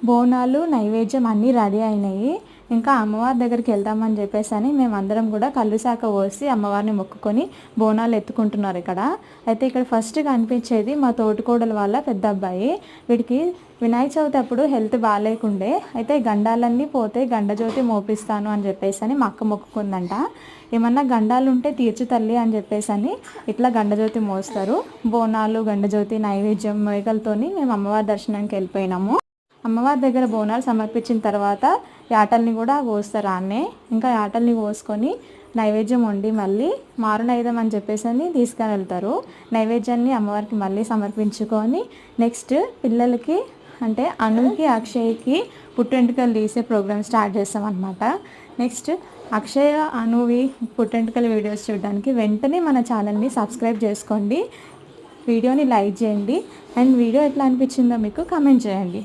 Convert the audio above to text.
బోనాలు నైవేద్యం అన్నీ రెడీ అయినాయి. ఇంకా అమ్మవారి దగ్గరికి వెళ్దామని చెప్పేసి అని మేమందరం కూడా కళ్ళు శాఖ పోసి అమ్మవారిని మొక్కుకొని బోనాలు ఎత్తుకుంటున్నారు ఇక్కడ. అయితే ఇక్కడ ఫస్ట్ కనిపించేది మా తోటికోడల వాళ్ళ పెద్ద అబ్బాయి. వీడికి వినాయక చవితి అప్పుడు హెల్త్ బాగాలేకుండే, అయితే గండాలన్నీ పోతే గండజ్యోతి మోపిస్తాను అని చెప్పేసి అని మా అక్క మొక్కుకుందంట. ఏమన్నా గండాలు ఉంటే తీర్చు తల్లి అని చెప్పేసి అని ఇట్లా గండజ్యోతి మోస్తారు. బోనాలు గండజ్యోతి నైవేద్యం మేకలతోని మేము అమ్మవారి దర్శనానికి వెళ్ళిపోయినాము. అమ్మవారి దగ్గర బోనాలు సమర్పించిన తర్వాత యాటల్ని కూడా కోస్తారు ఆన్నే. ఇంకా యాటల్ని కోసుకొని నైవేద్యం వండి మళ్ళీ మారునైదం అని చెప్పేసి అని తీసుకొని వెళ్తారు. నైవేద్యాన్ని అమ్మవారికి మళ్ళీ సమర్పించుకొని నెక్స్ట్ పిల్లలకి అంటే అనుకి అక్షయ్కి పుట్టెంటుకలు తీసే ప్రోగ్రామ్ స్టార్ట్ చేస్తాం అనమాట. నెక్స్ట్ అక్షయ అనువి పుట్టెంటుకల వీడియోస్ చూడడానికి వెంటనే మన ఛానల్ని సబ్స్క్రైబ్ చేసుకోండి, వీడియోని లైక్ చేయండి, అండ్ వీడియో ఎట్లా అనిపించిందో మీకు కామెంట్ చేయండి.